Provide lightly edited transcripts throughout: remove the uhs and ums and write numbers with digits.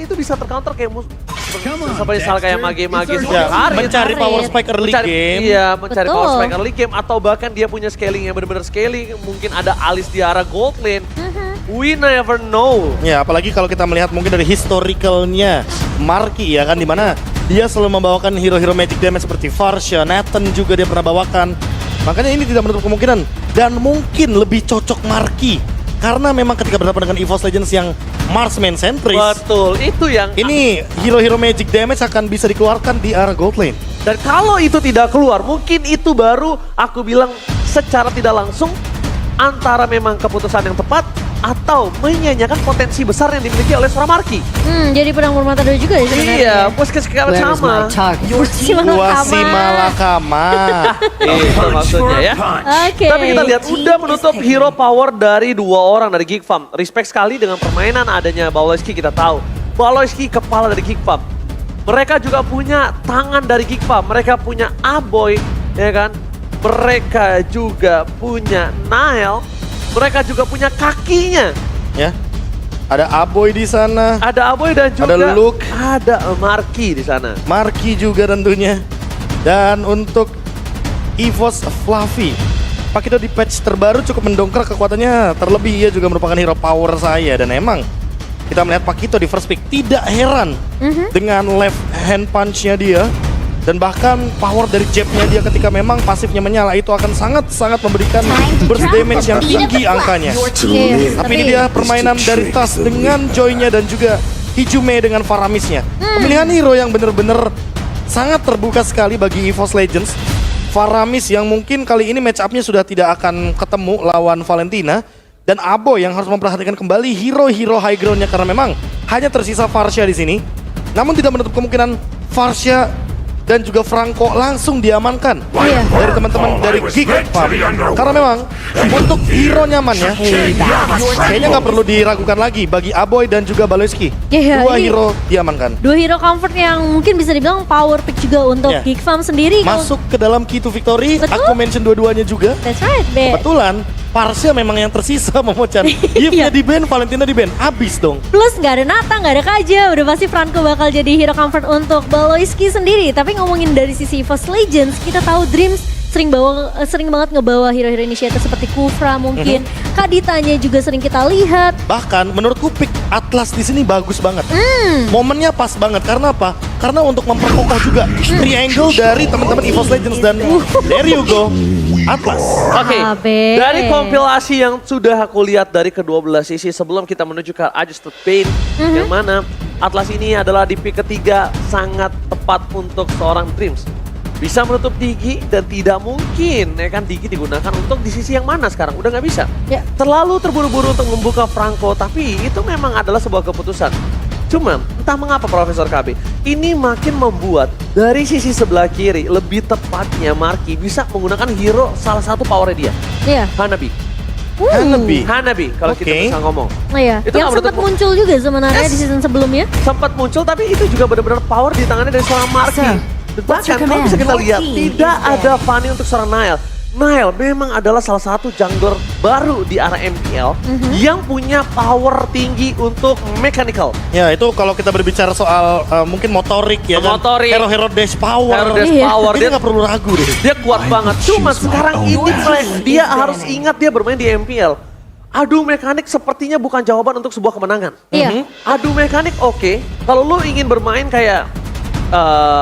itu bisa tercounter kayak seperti misalnya kayak mage-mage mencari power spike early game. Iya, mencari Betul. power spike early game atau bahkan dia punya scaling yang benar-benar scaling, mungkin ada alis di arah gold lane. We never know. Ya, apalagi kalau kita melihat mungkin dari historicalnya Marky ya kan, dimana dia selalu membawakan hero-hero magic damage seperti Varsha, Nathan juga dia pernah bawakan. Makanya ini tidak menutup kemungkinan dan mungkin lebih cocok Marky karena memang ketika berhadapan dengan EVOS Legends yang marksman centris. Betul, itu yang ini hero-hero magic damage akan bisa dikeluarkan di arah gold lane. dan kalau itu tidak keluar, mungkin itu baru aku bilang secara tidak langsung antara memang keputusan yang tepat atau menyanyikan potensi besar yang dimiliki oleh seorang Marky. Jadi pedang bermata dua juga ya sebenarnya. Iya, puskes sama. Si Wasi Malakama. Itu maksudnya ya. Oke. Tapi kita lihat udah menutup hero power dari dua orang dari Geek Farm. Respect sekali dengan permainan adanya Baloyski, kita tahu. Baloyski kepala dari Geek Farm. Mereka juga punya tangan dari Geek Farm. Mereka punya Aboy, ya kan? Mereka juga punya Nile. Mereka juga punya kakinya. Ya. Ada Aboy di sana. Ada Aboy dan juga Ada Luke. ada Marky di sana. Marky juga tentunya. Dan untuk EVOS Fluffy, Pakito di patch terbaru cukup mendongkrak kekuatannya. Terlebih ia juga merupakan hero power saya. Dan emang kita melihat Pakito di first pick tidak heran dengan left hand punch-nya dia. Dan bahkan power dari jab-nya dia ketika memang pasifnya menyala itu akan sangat-sangat memberikan burst damage yang tinggi angkanya. Tapi ini dia permainan dari Tas dengan Joy-nya dan juga Hijume dengan Faramisnya. Pemilihan hero yang benar-benar sangat terbuka sekali bagi EVOS Legends. Faramis yang mungkin kali ini match up-nya sudah tidak akan ketemu lawan Valentina. Dan Aboy yang harus memperhatikan kembali hero-hero high ground-nya karena memang hanya tersisa Varsha di sini. Namun tidak menutup kemungkinan Varsha dan juga Franco langsung diamankan dari teman-teman dari Geek Farm. Karena memang untuk hero nyamannya kayaknya nggak perlu diragukan lagi bagi Aboy dan juga Baloyski. Dua hero diamankan. Dua hero comfort yang mungkin bisa dibilang power pick juga untuk Geek Farm sendiri. Masuk ke dalam key to victory. Betul. Aku mention dua-duanya juga. That's right, Be. Kebetulan Varsha memang yang tersisa Momo-chan. Yves-nya di ban, Valentina di ban. Habis dong. Plus nggak ada Nata, nggak ada Kaja, udah pasti Franco bakal jadi hero comfort untuk Baloyski sendiri. Tapi ngomongin dari sisi EVOS Legends, kita tahu Dreams sering banget ngebawa hero-hero initiator seperti Kufra mungkin. Kaditanya juga sering kita lihat. Bahkan menurutku pick Atlas di sini bagus banget. Momennya pas banget karena apa? Karena untuk memperkokoh juga triangle dari teman-teman EVOS Legends dan there you go, Atlas. Oke, dari kompilasi yang sudah aku lihat dari kedua belah sisi sebelum kita menuju ke Adjusted Pain, yang mana Atlas ini adalah di pick ketiga sangat tepat untuk seorang Dreams. Bisa menutup Digi dan tidak mungkin ya kan Digi digunakan untuk di sisi yang mana sekarang, udah nggak bisa. Terlalu terburu-buru untuk membuka Franco, tapi itu memang adalah sebuah keputusan. Cuman entah mengapa Profesor KB ini makin membuat dari sisi sebelah kiri lebih tepatnya Marky bisa menggunakan hero salah satu powernya dia. Hanabi. Hanabi kalau kita bisa ngomong. Itu yang sempat muncul juga sebenarnya di season sebelumnya. Sempat muncul tapi itu juga benar-benar power di tangannya dari seorang Marky. Bahkan kalau bisa kita lihat tidak ada Fanny untuk seorang Nile. Nile memang adalah salah satu jungler baru di arah MPL yang punya power tinggi untuk mechanical. Ya itu kalau kita berbicara soal mungkin motorik ya kan. Hero-hero dash power. Dia nggak perlu ragu deh. Dia kuat banget. Cuma sekarang ini dia harus ingat dia bermain di MPL. Adu mekanik sepertinya bukan jawaban untuk sebuah kemenangan. Adu mekanik oke. Kalau lo ingin bermain kayak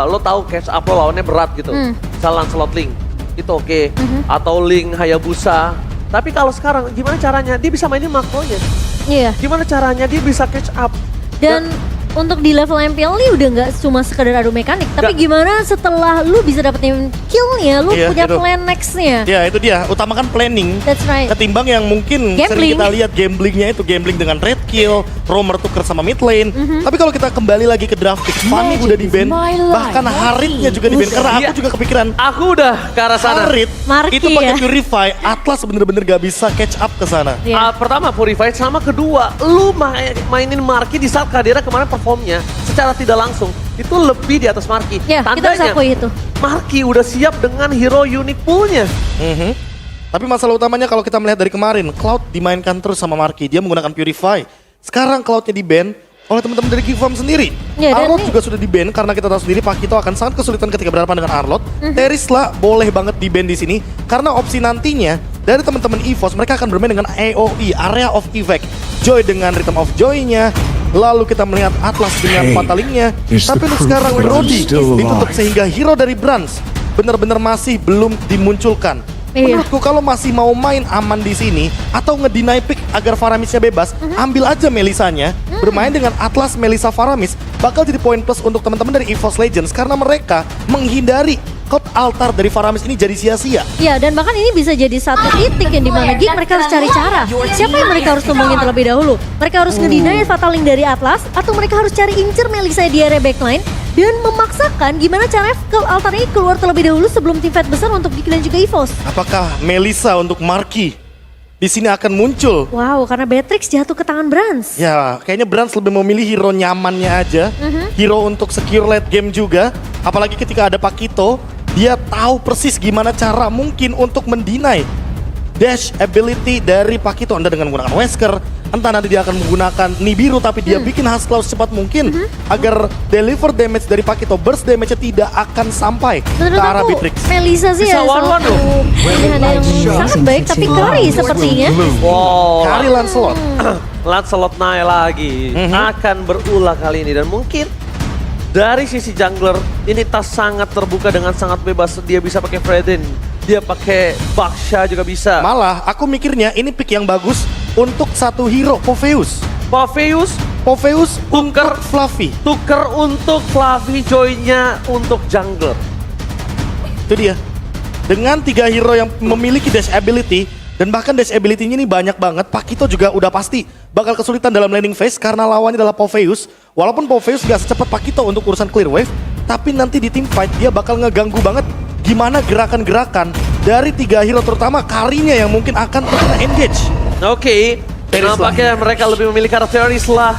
lo tahu catch up lo lawannya berat gitu. Misalnya Lancelot Link. Itu oke. Atau Link Hayabusa. Tapi kalau sekarang gimana caranya dia bisa mainin makronya? Gimana caranya dia bisa catch up? Dan untuk di level MPL ini udah nggak cuma sekedar adu mekanik, tapi gimana setelah lu bisa dapetin killnya, lu punya plan nextnya. Ya itu dia, utamakan planning. That's right. Ketimbang yang mungkin sering kita lihat gamblingnya itu gambling dengan red kill, roamer tuker sama mid lane. Tapi kalau kita kembali lagi ke draft pick, Fanny udah di ban, bahkan Haritnya juga di ban. Karena aku juga kepikiran, aku udah ke arah sana. Harit itu pakai Purify, Atlas bener-bener gak bisa catch up ke sana. Pertama Purify, sama kedua, lu mainin Marky di saat Kadira kemarin performnya secara tidak langsung itu lebih di atas Marky. Kita bisa akui itu. Marky udah siap dengan hero unique poolnya. Tapi masalah utamanya kalau kita melihat dari kemarin, Cloud dimainkan terus sama Marky. Dia menggunakan Purify. Sekarang Cloudnya di ban, oleh teman-teman dari Gifam sendiri. Ya, dan Arlott ini- juga sudah di-ban karena kita tahu sendiri Pakito akan sangat kesulitan ketika berhadapan dengan Arlott. Terisla boleh banget di-ban di sini karena opsi nantinya dari teman-teman EVOS mereka akan bermain dengan AOE, Area of Effect. Joy dengan Rhythm of Joy-nya. Lalu kita melihat Atlas dengan Fatalingnya. is the Tapi untuk proof sekarang that I'm Brody still ditutup alive. sehingga hero dari Brans benar-benar masih belum dimunculkan. Iya. Menurutku kalau masih mau main aman di sini atau ngedeny pick agar Faramisnya bebas, ambil aja Melisanya. Bermain dengan Atlas, Melisa, Faramis bakal jadi poin plus untuk teman-teman dari EVOS Legends karena mereka menghindari Code altar dari Faramis ini jadi sia-sia. Ya, dan bahkan ini bisa jadi satu titik yang dimana Geek mereka harus cari cara. Siapa yang mereka harus tumbangin terlebih dahulu? Mereka harus ngedeny Fataling dari Atlas, atau mereka harus cari incer Melisa di area backline, dan memaksakan gimana caranya ke altar ini keluar terlebih dahulu sebelum tim fight besar untuk Geek dan juga EVOS. Apakah Melisa untuk Marky di sini akan muncul? Wow, karena Beatrix jatuh ke tangan Brans. Ya, kayaknya Brans lebih memilih hero nyamannya aja. Hero untuk secure late game juga. Apalagi ketika ada Pakito, dia tahu persis gimana cara mungkin untuk mendinai dash ability dari Pakito. Entah dengan menggunakan Wesker, entah nanti dia akan menggunakan Nibiru, tapi dia bikin Husklaw secepat mungkin agar deliver damage dari Pakito, burst damage-nya tidak akan sampai Menurut ke arah aku, Beatrix. Melisa sih Bisa ya one-one satu pilihan yang sangat baik, tapi Curry sepertinya. Wow, Kari Lancelot. Lancelot naik lagi akan berulah kali ini, dan mungkin dari sisi jungler ini tas sangat terbuka dengan sangat bebas. Dia bisa pakai Fredin, dia pakai Baksha juga bisa. Malah aku mikirnya ini pick yang bagus untuk satu hero, Popheus. Popheus Untuk Fluffy. tuker untuk Fluffy, Joy-nya untuk jungler. Itu dia. Dengan 3 hero yang memiliki dash ability, dan bahkan dash ability-nya ini banyak banget, Pakito juga udah pasti bakal kesulitan dalam landing phase karena lawannya adalah Popheus. Walaupun Popheus gak secepat Pakito untuk urusan clear wave, tapi nanti di team fight dia bakal ngeganggu banget gimana gerakan-gerakan dari 3 hero, terutama Karinya yang mungkin akan terkena engage. Oke, Terisla. nampaknya mereka lebih memilih karakter Terisla.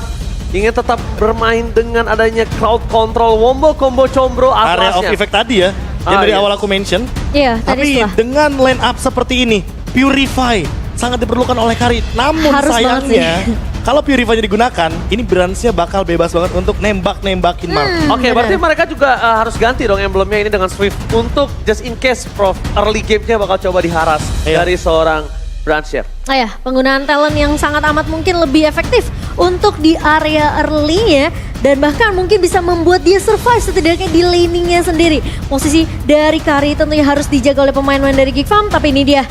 Ingin tetap bermain dengan adanya crowd control, wombo, combo, combro, Area of atlasnya. effect tadi ya, yang dari iya. awal aku mention. Iya, tadi Tapi setelah. dengan line up seperti ini, Purify sangat diperlukan oleh Kari. Namun Harus banget sayangnya, kalau Purify-nya digunakan, ini Brans-nya bakal bebas banget untuk nembakin Marky. Oke, Benar. berarti mereka juga harus ganti dong emblemnya ini dengan Swift untuk just in case Prof early game-nya bakal coba diharas Iya. dari seorang Brancher. Oh ya, penggunaan talent yang sangat amat mungkin lebih efektif untuk di area early-nya dan bahkan mungkin bisa membuat dia survive setidaknya di laning-nya sendiri. Posisi dari Kari tentunya harus dijaga oleh pemain-pemain dari Geek Farm, tapi ini dia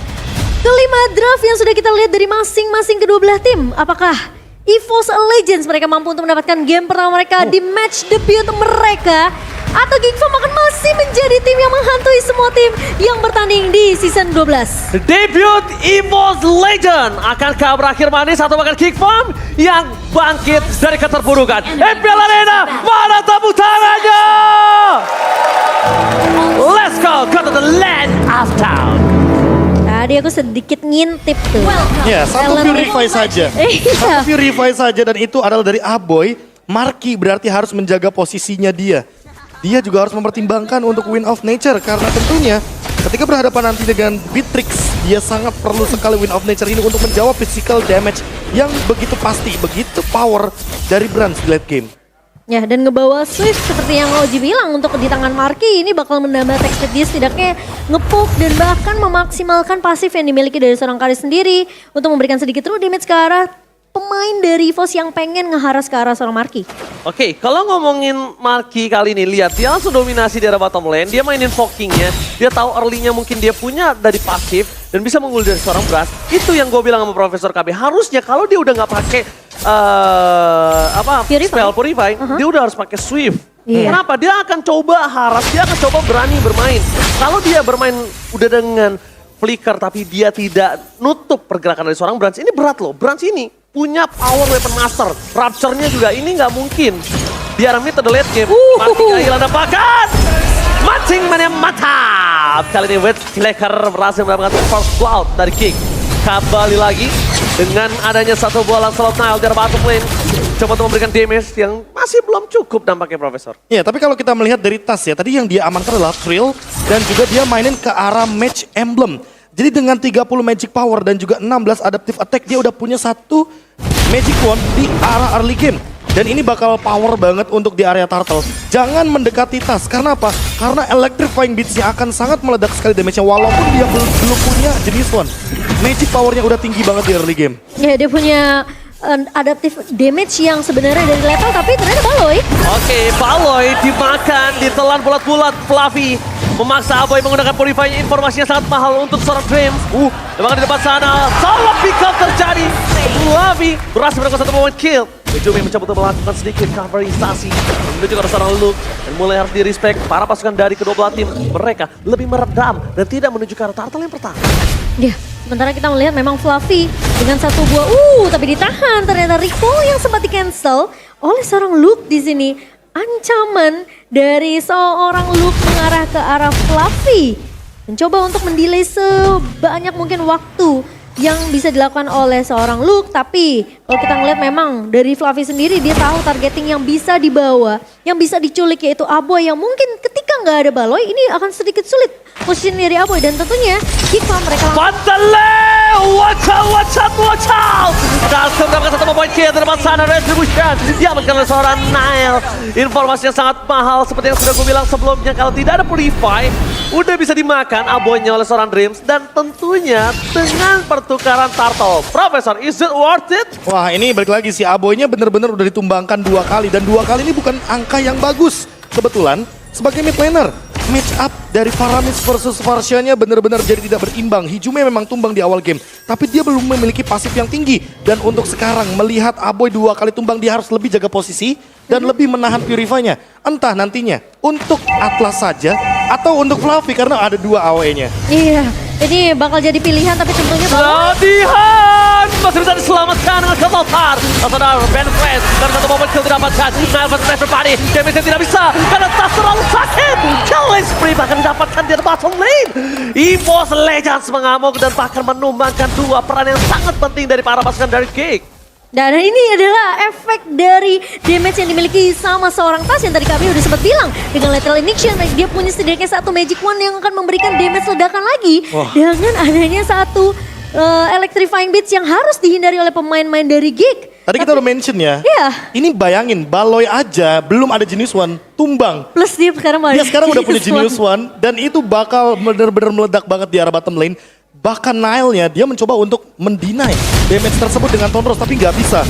kelima draft yang sudah kita lihat dari masing-masing kedua belah tim. Apakah EVOS Legends mereka mampu untuk mendapatkan game pertama mereka di match debut mereka? Atau Geek Farm akan masih menjadi tim yang menghantui semua tim yang bertanding di season 12? Debut EVOS Legend akankah berakhir manis atau bahkan Geek Farm yang bangkit dari keterpurukan? MPL Arena, mana tepuk tangannya? Let's go to the land of town. Tadi aku sedikit ngintip tuh. Ya, satu Talent- Purify saja. Iya. Satu Purify saja dan itu adalah dari Aboy. Marky berarti harus menjaga posisinya dia. Dia juga harus mempertimbangkan untuk win of nature karena tentunya ketika berhadapan nanti dengan Beatrix, dia sangat perlu sekali win of nature ini untuk menjawab physical damage yang begitu pasti, begitu power dari Brans di late game. Ya, dan ngebawa Swift seperti yang Oji bilang untuk di tangan Marky ini bakal menambah attack speed dia setidaknya ngepoke dan bahkan memaksimalkan pasif yang dimiliki dari seorang Kari sendiri untuk memberikan sedikit true damage ke arah pemain dari EVOS yang pengen ngeharas ke arah seorang Marky. Oke, kalau ngomongin Marky kali ini, lihat dia langsung dominasi di area bottom lane, dia mainin Fokingnya, dia tahu early-nya mungkin dia punya dari pasif dan bisa menggul dari seorang Brass. Itu yang gue bilang sama Profesor KB, harusnya kalau dia udah nggak pakai Purify. spell Purify, dia udah harus pakai Swift. Iya. Kenapa? Dia akan coba haras, dia akan coba berani bermain. Kalau dia bermain udah dengan flicker tapi dia tidak nutup pergerakan dari seorang Branch, ini berat loh. Branch ini punya power weapon master. Rapture-nya juga ini nggak mungkin. Biar mid ada late game. Marky kehilangan tembakan. Mancing mana mantap. Kali ini Wet Slacker berhasil mendapatkan first blood dari King. Kembali lagi dengan adanya satu buah Lancelot Nile dari bottom lane. Coba untuk memberikan damage yang masih belum cukup nampaknya Profesor. Ya, tapi kalau kita melihat dari tas ya, tadi yang dia amankan adalah Thrill dan juga dia mainin ke arah Match Emblem. Jadi dengan 30 magic power dan juga 16 adaptive attack, dia udah punya satu magic wand di arah early game. Dan ini bakal power banget untuk di area turtle. Jangan mendekati tas, karena apa? Karena electrifying beats-nya akan sangat meledak sekali damage-nya walaupun dia belum punya jenis one. Magic power-nya udah tinggi banget di early game. Ya dia punya adaptive damage yang sebenarnya dari lethal tapi ternyata Baloy. Oke, Baloy dimakan, ditelan bulat-bulat. Fluffy memaksa Aboy menggunakan Purify-nya, informasinya sangat mahal untuk seorang Dreams. Memang di depan sana, salah pick up terjadi. Fluffy berhasil melakukan satu moment kill. Ujumi mencoba untuk melakukan sedikit coverisasi menuju ke seorang Luke dan mulai harus di-respect para pasukan dari kedua belah tim. Mereka lebih meredam dan tidak menuju ke arah turtle yang pertama. Ya, sementara kita melihat memang Fluffy dengan satu buah tapi ditahan. Ternyata Rico yang sempat di-cancel oleh seorang Luke di sini. Ancaman dari seorang Luke mengarah ke arah Fluffy. Mencoba untuk mendelay sebanyak mungkin waktu yang bisa dilakukan oleh seorang Luke. Tapi kalau kita ngeliat memang dari Fluffy sendiri dia tahu targeting yang bisa dibawa, yang bisa diculik yaitu Aboy yang mungkin ketika nggak ada Baloy ini akan sedikit sulit posisi dari Aboy. Dan tentunya jika mereka Pantale! Watch out, watch out, watch out! Berhasil mendapatkan satu point kill dari depan sana, Retribution. Dia mengenai seorang Nile. Informasi yang sangat mahal seperti yang sudah gue bilang sebelumnya. Kalau tidak ada Purify, udah bisa dimakan Aboynya oleh seorang Dreams. Dan tentunya dengan pertukaran turtle. Profesor, is it worth it? Wah, ini balik lagi si Aboynya bener-bener udah ditumbangkan 2 kali. Dan 2 kali ini bukan angka yang bagus. Kebetulan sebagai mid laner, match up dari Faramis versus Varsha-nya benar-benar jadi tidak berimbang. Hijume memang tumbang di awal game, tapi dia belum memiliki pasif yang tinggi. Dan untuk sekarang melihat Aboy 2 kali tumbang, dia harus lebih jaga posisi dan lebih menahan Purify-nya. Entah nantinya untuk Atlas saja atau untuk Fluffy karena ada 2 AOE-nya. Iya, ini bakal jadi pilihan tapi tentunya Latihan masih bisa diselamatkan dengan Kemotar. Saudara Ben Fresh dan satu momen kill didapatkan. Nelson Fresh berpadi, damage tidak bisa karena tas terlalu sakit. Challenge spree bahkan didapatkan di bottom lane. EVOS Legends mengamuk dan bahkan menumbangkan 2 peran yang sangat penting dari para pasukan dari Geek. Dan ini adalah efek dari damage yang dimiliki sama seorang Tas yang tadi kami udah sempat bilang. Dengan Lethal Injection, dia punya setidaknya satu Magic Wand yang akan memberikan damage ledakan lagi. Dengan adanya satu Electrifying Beats yang harus dihindari oleh pemain-pemain dari Geek. Tadi kita udah mention ya, Iya. ini bayangin Baloy aja belum ada Genius One, tumbang. Plus dia sekarang Dia sekarang udah punya Genius One dan itu bakal bener-bener meledak banget di arah bottom lane. Bahkan Nile-nya dia mencoba untuk mendinai damage tersebut dengan Tonros tapi nggak bisa.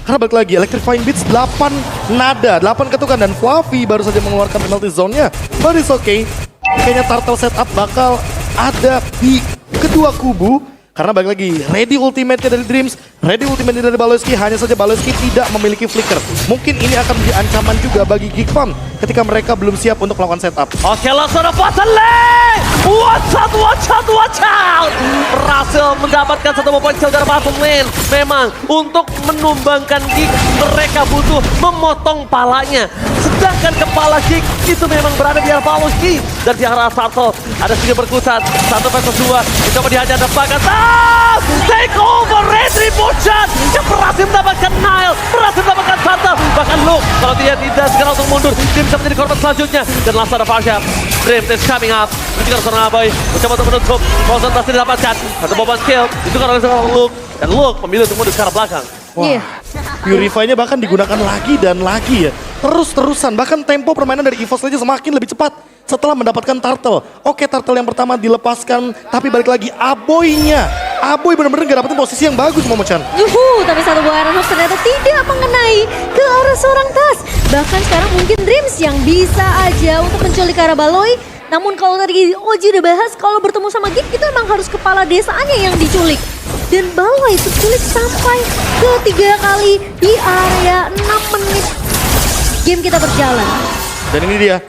Karena balik lagi Electrifying Beats 8 nada, 8 ketukan dan Fluffy baru saja mengeluarkan penalty zone-nya. But it's okay. Kayaknya turtle setup bakal ada di kedua kubu. Karena balik lagi, ready ultimate-nya dari Dreams, ready ultimate-nya dari Baloyski, hanya saja Baloyski tidak memiliki flicker. Mungkin ini akan menjadi ancaman juga bagi Geek Farm ketika mereka belum siap untuk melakukan setup. Oke, langsung ada Patale! Watch out, watch out, watch out! Berhasil mendapatkan satu poin kill dari bottom lane. Memang untuk menumbangkan Geek, mereka butuh memotong palanya. Sedangkan kepala Geek itu memang berada di arah Baloyski. Dan di arah Turtle ada sedikit berkutat. 1 versus 2, dicoba dihajar dan bahkan take over Retribution yang berhasil mendapatkan Nile, berhasil mendapatkan Turtle. Bahkan Luke kalau tidak segera untuk mundur, dia bisa menjadi korban selanjutnya. Dan langsung ada Varsha, Dream is coming up. Itu kan seorang Aboy, mencoba untuk menutup, konsentrasi didapatkan. Satu beban kill, itu kan oleh seorang Luke. Dan Luke memilih untuk mundur ke arah belakang. Iya. Purify-nya bahkan digunakan lagi dan lagi ya. Terus-terusan, bahkan tempo permainan dari EVOS Legends semakin lebih cepat setelah mendapatkan Turtle. Oke, Turtle yang pertama dilepaskan, tapi balik lagi Aboy-nya. Aboy benar-benar gak dapetin posisi yang bagus, Momo-chan. Tapi satu buah Iron Hook ternyata tidak mengenai ke arah seorang Tas. Bahkan sekarang mungkin Dreams yang bisa aja untuk menculik ke arah Baloy. Namun kalau tadi Oji udah bahas, kalau bertemu sama Geek itu emang harus kepala desanya yang diculik. Dan Baloy terculik sampai ke 3 kali di area 6 menit game kita berjalan. Dan ini dia,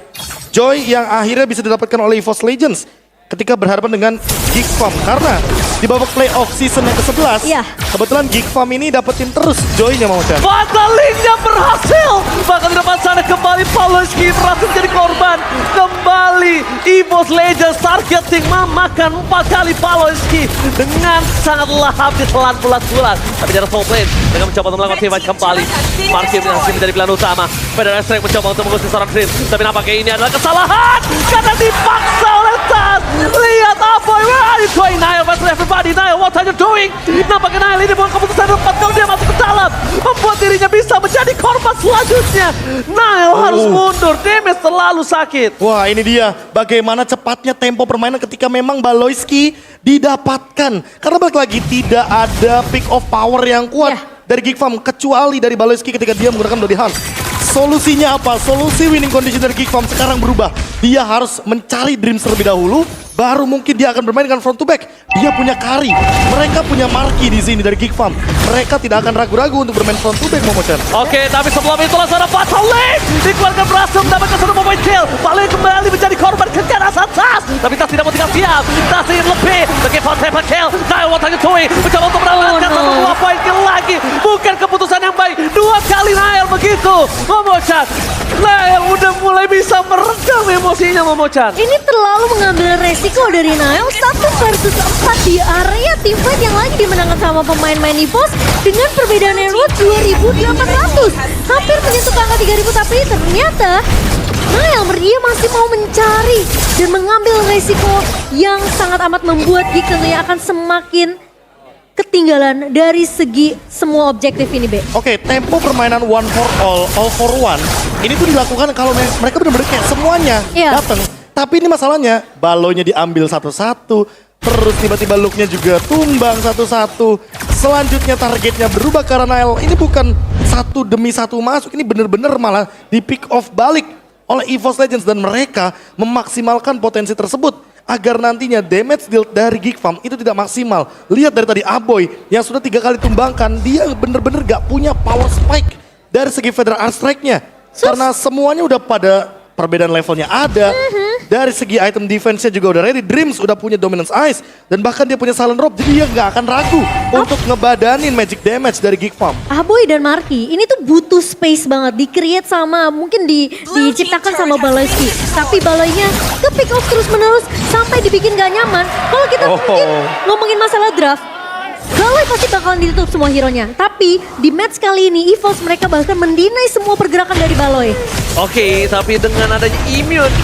Joy yang akhirnya bisa didapatkan oleh EVOS Legends ketika berhadapan dengan Geek Farm. Karena di babak playoff season yang ke-11, Iya. kebetulan Geek Farm ini dapetin terus Joy-nya, Momo-chan. Fatalingnya berhasil. Bahkan di depan sana kembali Baloyski berhasil jadi korban. Kembali EVOS Legends targeting memakan 4 kali Baloyski dengan sangat lahap ditelan bulat-bulat. Tapi dari top lane mereka mencoba untuk melakukan team fight kembali. Markim masih menjadi pilihan utama. Federer Strike mencoba untuk mengusir seorang Dream. Tapi nampaknya ini adalah kesalahan karena dipaksa oleh atas. Lihat Aboy, where are you going? Nile versus everybody. Nile, what are you doing? Nampaknya Nile ini bukan keputusan yang tepat kalau dia masuk ke dalam. Membuat dirinya bisa menjadi korban selanjutnya. Nile harus mundur, damage terlalu sakit. Wah, ini dia bagaimana cepatnya tempo permainan ketika memang Baloyski didapatkan. Karena balik lagi tidak ada pick of power yang kuat dari Geek Farm kecuali dari Baloyski ketika dia menggunakan Bloody Hunt. Solusinya apa? Solusi winning condition dari Geek Farm sekarang berubah. Dia harus mencari Dreams terlebih dahulu, baru mungkin dia akan bermain dengan front to back. Dia punya Kari, mereka punya Marky di sini dari Geek Farm. Mereka tidak akan ragu-ragu untuk bermain front to back, Momochan. Oke, tapi sebelum itu langsung ada Fatal Link. Dikeluarkan berhasil mendapatkan satu point kill. Balik kembali menjadi korban ke garis atas. Tapi Tas tidak mau tinggal diam. Tas ingin lebih. Bagi Fatal kill. Nile what are you doing? Mencoba untuk mendapatkan satu dua point kill lagi. Bukan keputusan yang baik. Dua kali Nile begitu. Momochan. Nile udah mulai bisa meredam emosinya, Momochan. Ini terlalu mengambil resiko dari Nile 1 versus 4 di area teamfight yang lagi dimenangkan sama pemain-main EVOS dengan perbedaan Emerald 2.800. Hampir menyentuh angka 3.000 tapi ternyata Nile dia masih mau mencari dan mengambil resiko yang sangat amat membuat Geek tentunya akan semakin ketinggalan dari segi semua objektif ini, Be. Oke, tempo permainan one for all for one. Ini tuh dilakukan kalau mereka benar-benar kayak semuanya datang. Tapi ini masalahnya, balonya diambil satu-satu. Terus tiba-tiba looknya juga tumbang satu-satu. Selanjutnya targetnya berubah karena Nile. Ini bukan satu demi satu masuk. Ini benar-benar malah di pick off balik oleh EVOS Legends. Dan mereka memaksimalkan potensi tersebut. Agar nantinya damage deal dari Geek Farm itu tidak maksimal. Lihat dari tadi Aboy yang sudah 3 kali tumbangkan. Dia benar-benar gak punya power spike dari segi Federal Art Strike-nya. Karena semuanya udah pada perbedaan levelnya ada. Dari segi item defense-nya juga udah ready. Dreams udah punya Dominance Ice. Dan bahkan dia punya Silent Robe. Jadi dia gak akan ragu untuk ngebadanin magic damage dari Geek Farm. Aboy dan Marky ini tuh butuh space banget. Di-create sama, mungkin diciptakan sama Baloyski. Tapi Baloynya ke pick off terus menerus sampai dibikin gak nyaman. Kalau kita mungkin ngomongin masalah draft, Baloy pasti bakalan ditutup semua hero-nya. Tapi di match kali ini EVOS mereka bahkan mendinai semua pergerakan dari Baloy. Oke, tapi dengan adanya immune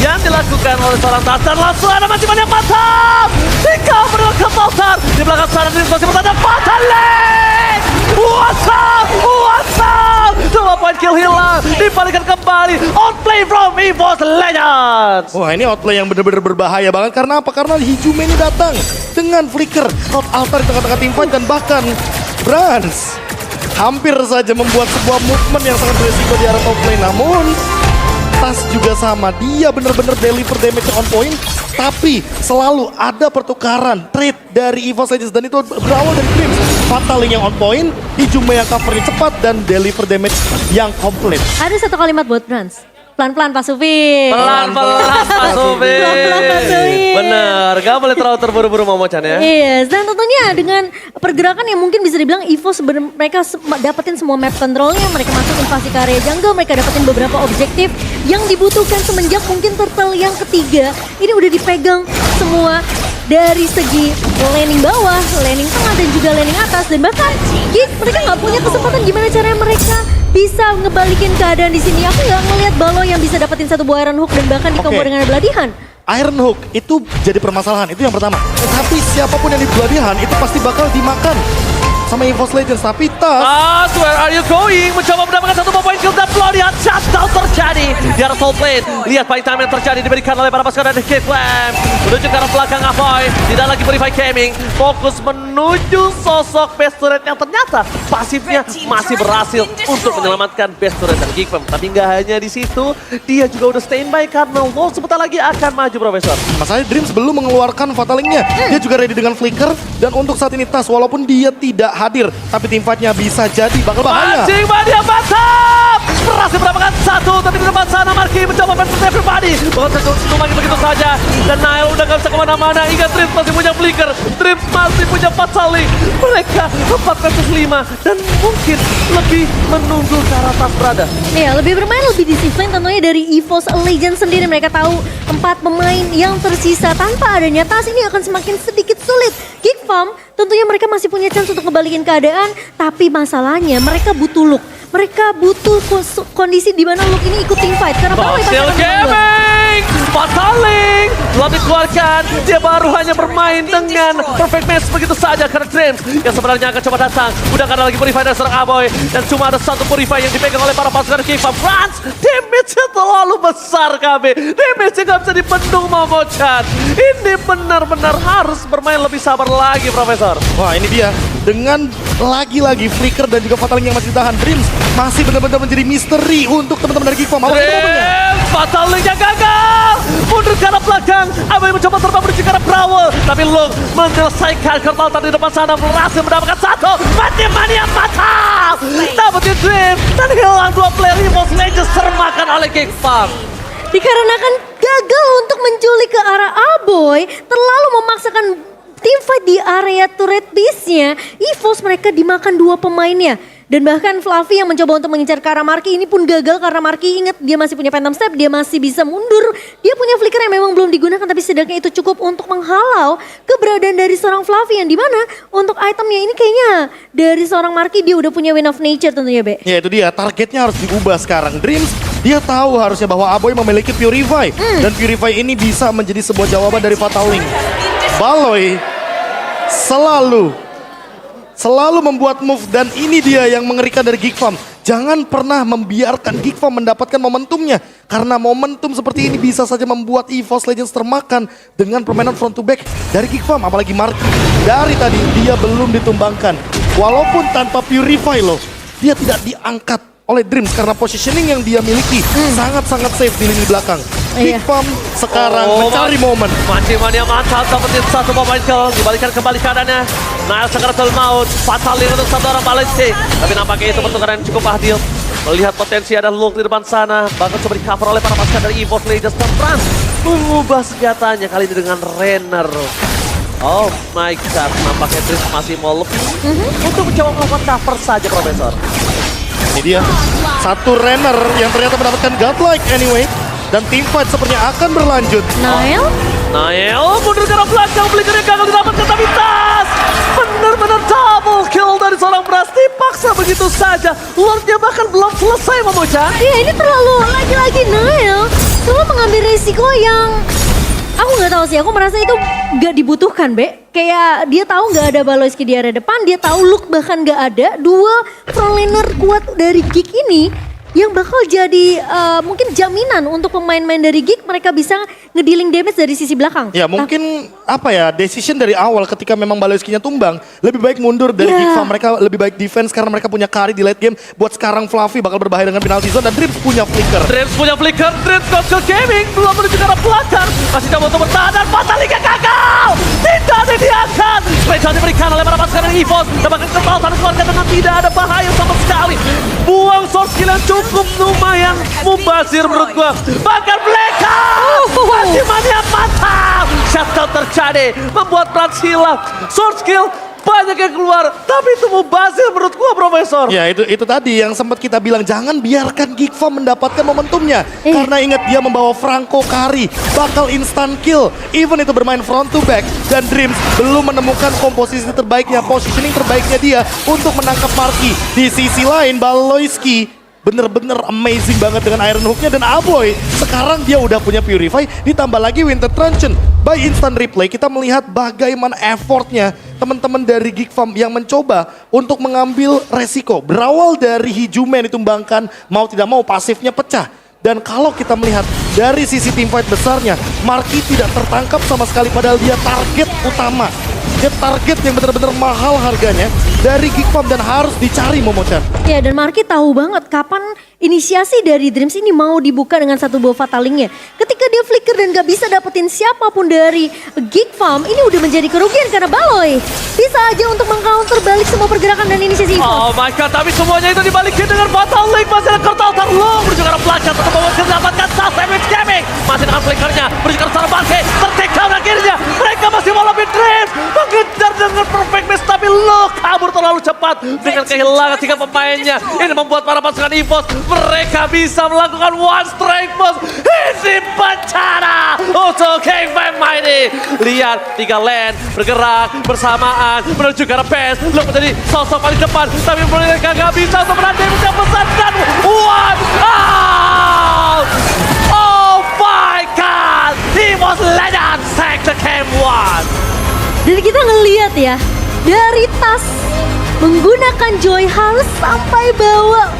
yang dilakukan oleh seorang Tas dan langsung ada manajemen yang mantap. Tika berlaku Tautar. Di belakang sana Dreams masih bertanda Fatal Link. Wasap. 2 point kill hilang. Dibalikan kembali. Outplay from EVOS Legends. Wah, ini outplay yang benar-benar berbahaya banget. Karena apa? Karena Hijume ini datang dengan flicker, Rod Altar di tengah-tengah teamfight dan bahkan Brans hampir saja membuat sebuah movement yang sangat beresiko di arah top lane. Namun Tas juga sama, dia benar-benar deliver damage on point, tapi selalu ada pertukaran trade dari EVOS Legends dan itu berawal dari Dreams. Fatal Link yang on point, Hijume yang covernya cepat dan deliver damage yang komplit. Ada satu kalimat buat Brans. Pelan-pelan Pak Sufi. Pelan-pelan Pak Sufi. Pelan-pelan Pak Sufi. Bener, gak boleh terlalu terburu-buru Momochan ya. Yes, dan tentunya dengan pergerakan yang mungkin bisa dibilang EVOS mereka dapetin semua map controlnya, mereka masuk invasi ke area jungle, mereka dapetin beberapa objektif yang dibutuhkan semenjak mungkin turtle yang ketiga. Ini udah dipegang semua dari segi laning bawah, laning tengah dan juga laning atas. Dan bahkan mereka nggak punya kesempatan gimana caranya mereka bisa ngebalikin keadaan di sini. Aku nggak ngelihat Baloy yang bisa dapetin satu buah Iron Hook dan bahkan di combo dengan Bloody Hunt. Iron Hook itu jadi permasalahan, itu yang pertama. Tapi siapapun yang di Bloody Hunt itu pasti bakal dimakan sama EVOS Legends. Tapi Tas, where are you going? Mencoba mendapatkan satu point kill dan Bloody Hunt shutdown terjadi di arah top lane. Lihat fight time yang terjadi diberikan oleh para pasukan dari Kid Lamb. Menuju ke arah belakang Avoy. Tidak lagi beri fight gaming. Fokus menuju sosok best turret yang ternyata pasifnya masih berhasil untuk menyelamatkan best turret dan Geek Farm. Tapi nggak hanya di situ, dia juga udah standby karena Wolf sebentar lagi akan maju, Profesor. masalahnya Dreams belum mengeluarkan Fatal Link-nya. Dia juga ready dengan flicker dan untuk saat ini Tas walaupun dia tidak hadir, tapi tim fight-nya bisa jadi bakal bahaya. Mancing Mania mantap! Berhasil mendapatkan satu, tapi di depan sana Marky mencoba versus everybody. Bahkan satu lagi begitu saja. Dan Nile udah gak bisa kemana-mana. Ingat Dreams masih punya flicker. Dreams masih punya Fatal Link. Mereka 4 versus 5. Dan mungkin lebih menunggu ke arah Tas berada. Iya, lebih bermain, lebih disiplin tentunya dari EVOS Legends sendiri. Mereka tahu 4 pemain yang tersisa tanpa adanya Tas ini akan semakin sedikit sulit. Geek Farm tentunya mereka masih punya chance untuk ngebalikin keadaan, tapi masalahnya mereka butuh look. Mereka butuh kondisi di mana look ini ikut team fight. Karena Baloy pasti akan menang. Pataling belum dikeluarkan. Dia baru hanya bermain dengan perfect match begitu saja karena Dreams yang sebenarnya akan coba datang. Udah ada lagi Purify dari seorang Aboy dan cuma ada satu Purify yang dipegang oleh para pasukan Kickfam. Franz, damage-nya terlalu besar KB. Damage-nya nggak bisa dibendung Momochan. Ini benar-benar harus bermain lebih sabar lagi Profesor. Wah ini dia, dengan lagi-lagi Flicker dan juga Fataling yang masih ditahan, Dreams masih benar-benar menjadi misteri untuk teman-teman dari Kickfam. Awas itu momennya. Fatalingnya gagal. Mundur ke arah belakang. Aboy mencoba terbang menuju ke arah Brawl. Tapi Lung menyelesaikan Kertaltan di depan sana. Berhasil mendapatkan satu. Mati mania fatal. Dapetin Dream. Dan hilang dua player EVOS Legends termakan oleh Kickfam. Dikarenakan gagal untuk menculik ke arah Aboy, terlalu memaksakan teamfight di area turret base-nya, EVOS mereka dimakan dua pemainnya. Dan bahkan Fluffy yang mencoba untuk mengincar ke arah Marky ini pun gagal karena Marky ingat dia masih punya Phantom Step, dia masih bisa mundur. Dia punya flicker yang memang belum digunakan tapi setidaknya itu cukup untuk menghalau keberadaan dari seorang Fluffy yang dimana untuk itemnya ini kayaknya dari seorang Marky dia udah punya Wind of Nature tentunya Be. Ya itu dia, targetnya harus diubah sekarang. Dreams dia tahu harusnya bahwa Aboy memiliki Purify. Dan Purify ini bisa menjadi sebuah jawaban dari Fataling. Baloy selalu membuat move dan ini dia yang mengerikan dari Kickfam. Jangan pernah membiarkan Kickfam mendapatkan momentumnya. Karena momentum seperti ini bisa saja membuat EVOS Legends termakan dengan permainan front to back dari Kickfam. Apalagi Marky, dari tadi dia belum ditumbangkan. Walaupun tanpa Purify loh, dia tidak diangkat oleh Dreams karena positioning yang dia miliki sangat-sangat safe di lini belakang. Kickfam sekarang mencari momen. Mati mania mantap dapetin satu pemain kill. Dibalikan kembali keadaannya. Niall Sakaratul Maut. Fataling untuk satu orang Balistik. Tapi nampaknya itu pertukaran yang cukup adil. Melihat potensi ada Lung di depan sana. Bahkan coba di cover oleh para pasukan dari EVOS Legends. Dan Franz mengubah senjatanya kali ini dengan Renner. Oh my god, nampaknya Dreams masih mau lebih untuk mencoba melakukan cover saja Profesor. Ini dia, satu Renner yang ternyata mendapatkan godlike anyway. Dan teamfight sepertinya akan berlanjut. Niall mundur ke arah belakang, Flickernya gagal didapatkan tapi tas. Benar-benar double kill dari seorang Brass, dipaksa begitu saja. Lordnya bahkan belum selesai Momochan. Iya ini terlalu lagi-lagi Niall selalu mengambil resiko yang aku nggak tahu sih, aku merasa itu nggak dibutuhkan Be. Kayak dia tahu nggak ada Baloyski di area depan, dia tahu Luke bahkan nggak ada. Dua frontliner kuat dari Geek ini yang bakal jadi mungkin jaminan untuk pemain-pemain dari Geek mereka bisa ngedealing damage dari sisi belakang. Ya mungkin apa ya, decision dari awal ketika memang Baloyski-nya tumbang, lebih baik mundur dari Kickfam. Mereka lebih baik defense karena mereka punya carry di late game. Buat sekarang Fluffy bakal berbahaya dengan penalty zone dan Dreams punya flicker. Dreams Coach Gaming belum menuju ke arah belakang. Masih coba untuk bertahan dan Fatalingnya gagal. Tidak diangkat. Special diberikan oleh para pasukan dari EVOS. Dan bahkan Kertaltan keluarga dengan tidak ada bahaya sama sekali. Buang source skill yang cukup lumayan mubazir menurut gua. Bahkan Blackout masih mania mantap. Shutdown terjadi membuat Franz hilang. Source skill banyak yang keluar, tapi itu mubazir menurut gua Profesor. Ya itu tadi yang sempat kita bilang, jangan biarkan Kickfam mendapatkan momentumnya. Karena ingat dia membawa Franco Kari, bakal instant kill. Even itu bermain front to back. Dan Dreams belum menemukan komposisi terbaiknya, positioning terbaiknya dia untuk menangkap Marky. Di sisi lain Baloyski bener-bener amazing banget dengan Iron Hook-nya. Dan Aboy sekarang dia udah punya Purify, ditambah lagi Winter Truncheon. By instant replay kita melihat bagaimana effortnya teman-teman dari Kickfam yang mencoba untuk mengambil resiko. Berawal dari Hijumen ditumbangkan, mau tidak mau pasifnya pecah. Dan kalau kita melihat dari sisi teamfight besarnya, Marky tidak tertangkap sama sekali padahal dia target utama. Dia target yang benar-benar mahal harganya dari Kickfam dan harus dicari Momochan. Ya dan Marky tahu banget kapan inisiasi dari Dreams ini mau dibuka dengan satu buah Fatalingnya. Ketika dia flicker dan gak bisa dapetin siapapun dari Kickfam, ini udah menjadi kerugian karena Baloy bisa aja untuk meng-counter balik semua pergerakan dan inisiasi EVOS. Oh my god, tapi semuanya itu dibalikin dengan Fataling. Masih ada Kertaltan Lung menuju ke arah belakang, tetap mendapatkan Sas Damage Gaming. Masih dengan flickernya, menuju ke arah Marky, tertakedown akhirnya. Mereka masih mau lebih Dreams, mengejar dengan perfect match, tapi Lung kabur terlalu cepat dengan kehilangan 3 pemainnya. Ini membuat para pasukan EVOS mereka bisa melakukan one strike boss. Ini bencana untuk Kickfam Mighty. Lihat 3 lane bergerak bersamaan menuju ke arah base. Lung menjadi sosok paling depan, tapi mereka gak bisa untuk menahan yang besar dan one out. Oh my god, Dan kita ngeliat ya, dari Tas menggunakan Joy harus sampai bawa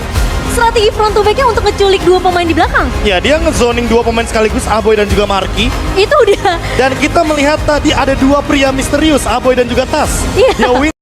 strategi front to back-nya untuk ngeculik dua pemain di belakang. Ya, dia ngezoning dua pemain sekaligus, Aboy dan juga Marky. Itu udah. Dan kita melihat tadi ada dua pria misterius, Aboy dan juga Tas. Iya. Dia win